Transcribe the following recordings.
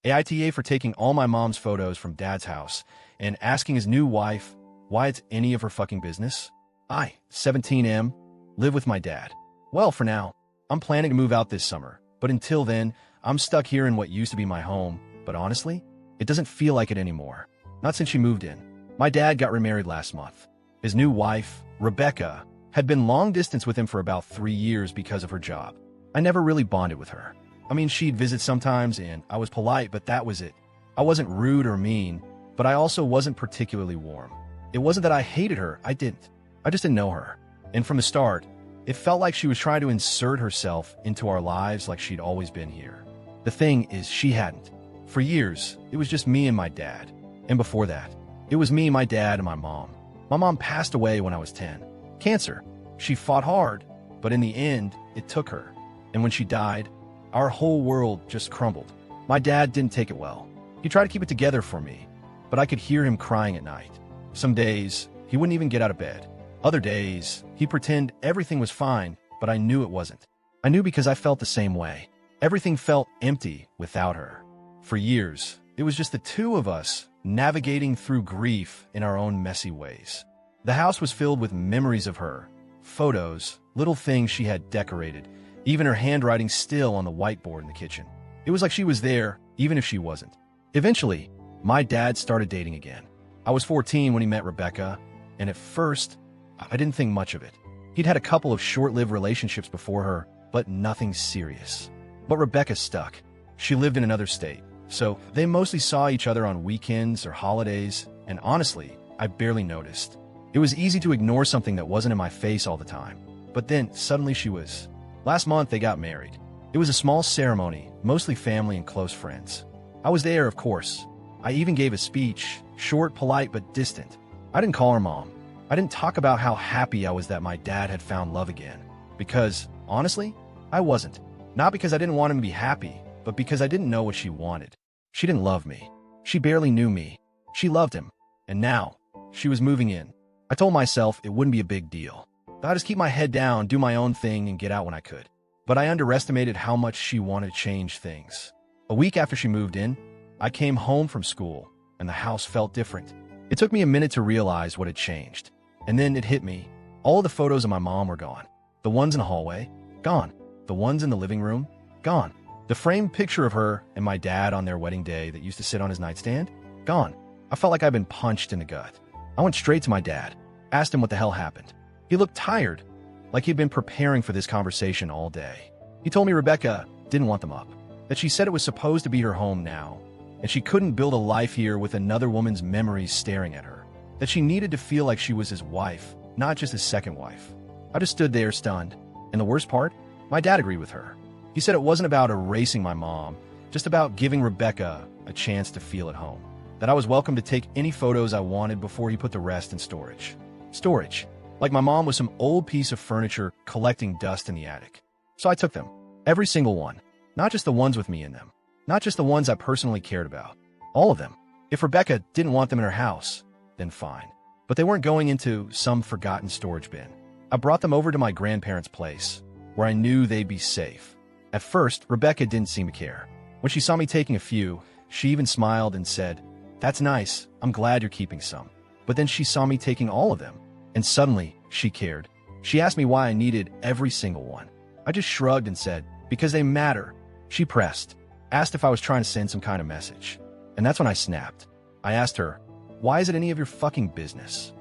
AITA for taking all my mom's photos from dad's house and asking his new wife why it's any of her fucking business. I, 17M, live with my dad. Well, for now, I'm planning to move out this summer, but until then, I'm stuck here in what used to be my home, but honestly, it doesn't feel like it anymore. Not since she moved in. My dad got remarried last month. His new wife, Rebecca, had been long distance with him for about 3 years because of her job. I never really bonded with her. I mean, she'd visit sometimes, and I was polite, but that was it. I wasn't rude or mean, but I also wasn't particularly warm. It wasn't that I hated her, I didn't. I just didn't know her. And from the start, it felt like she was trying to insert herself into our lives like she'd always been here. The thing is, she hadn't. For years, it was just me and my dad. And before that, it was me, my dad, and my mom. My mom passed away when I was 10. Cancer. She fought hard, but in the end, it took her. And when she died, our whole world just crumbled. My dad didn't take it well. He tried to keep it together for me, but I could hear him crying at night. Some days, he wouldn't even get out of bed. Other days, he'd pretend everything was fine, but I knew it wasn't. I knew because I felt the same way. Everything felt empty without her. For years, it was just the two of us navigating through grief in our own messy ways. The house was filled with memories of her, photos, little things she had decorated, even her handwriting still on the whiteboard in the kitchen. It was like she was there, even if she wasn't. Eventually, my dad started dating again. I was 14 when he met Rebecca, and at first, I didn't think much of it. He'd had a couple of short-lived relationships before her, but nothing serious. But Rebecca stuck. She lived in another state, so they mostly saw each other on weekends or holidays, and honestly, I barely noticed. It was easy to ignore something that wasn't in my face all the time. But then, suddenly she was. Last month, they got married. It was a small ceremony, mostly family and close friends. I was there, of course. I even gave a speech, short, polite, but distant. I didn't call her mom. I didn't talk about how happy I was that my dad had found love again. Because, honestly, I wasn't. Not because I didn't want him to be happy, but because I didn't know what she wanted. She didn't love me. She barely knew me. She loved him. And now, she was moving in. I told myself it wouldn't be a big deal. I'd just keep my head down, do my own thing, and get out when I could. But I underestimated how much she wanted to change things. A week after she moved in, I came home from school, and the house felt different. It took me a minute to realize what had changed. And then it hit me. All the photos of my mom were gone. The ones in the hallway, gone. The ones in the living room, gone. The framed picture of her and my dad on their wedding day that used to sit on his nightstand, gone. I felt like I'd been punched in the gut. I went straight to my dad, asked him what the hell happened. He looked tired, like he'd been preparing for this conversation all day. He told me Rebecca didn't want them up, that she said it was supposed to be her home now, and she couldn't build a life here with another woman's memories staring at her, that she needed to feel like she was his wife, not just his second wife. I just stood there stunned, and the worst part, my dad agreed with her. He said it wasn't about erasing my mom, just about giving Rebecca a chance to feel at home, that I was welcome to take any photos I wanted before he put the rest in storage. Storage. Like my mom was some old piece of furniture collecting dust in the attic. So I took them. Every single one. Not just the ones with me in them. Not just the ones I personally cared about. All of them. If Rebecca didn't want them in her house, then fine. But they weren't going into some forgotten storage bin. I brought them over to my grandparents' place, where I knew they'd be safe. At first, Rebecca didn't seem to care. When she saw me taking a few, she even smiled and said, "That's nice. I'm glad you're keeping some." But then she saw me taking all of them. And suddenly, she cared. She asked me why I needed every single one. I just shrugged and said, "Because they matter." She pressed, asked if I was trying to send some kind of message. And that's when I snapped. I asked her, "Why is it any of your fucking business?"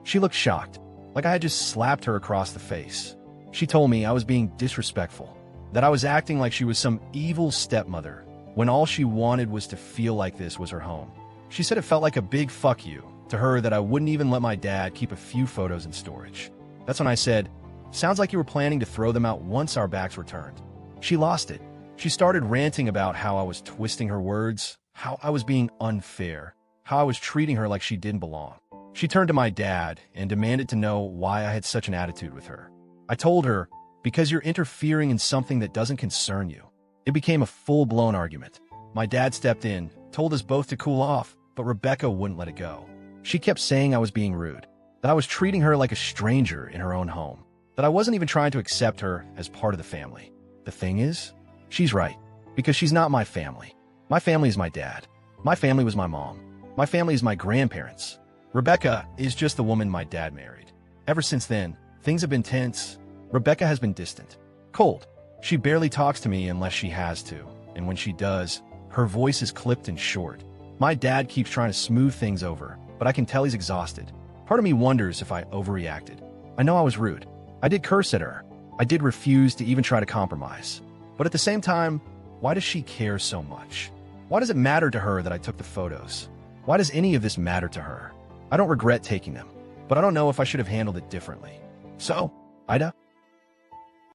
She looked shocked, like I had just slapped her across the face. She told me I was being disrespectful, that I was acting like she was some evil stepmother, when all she wanted was to feel like this was her home. She said it felt like a big fuck you to her that I wouldn't even let my dad keep a few photos in storage. That's when I said, "Sounds like you were planning to throw them out once our backs were turned." She lost it. She started ranting about how I was twisting her words, how I was being unfair, how I was treating her like she didn't belong. She turned to my dad and demanded to know why I had such an attitude with her. I told her, "Because you're interfering in something that doesn't concern you." It became a full-blown argument. My dad stepped in, told us both to cool off, but Rebecca wouldn't let it go. She kept saying I was being rude, that I was treating her like a stranger in her own home, that I wasn't even trying to accept her as part of the family. The thing is, she's right, because she's not my family. My family is my dad. My family was my mom. My family is my grandparents. Rebecca is just the woman my dad married. Ever since then, things have been tense. Rebecca has been distant, cold. She barely talks to me unless she has to, and when she does, her voice is clipped and short. My dad keeps trying to smooth things over, but I can tell he's exhausted. Part of me wonders if I overreacted. I know I was rude. I did curse at her. I did refuse to even try to compromise. But at the same time, why does she care so much? Why does it matter to her that I took the photos? Why does any of this matter to her? I don't regret taking them, but I don't know if I should have handled it differently. So, AITA,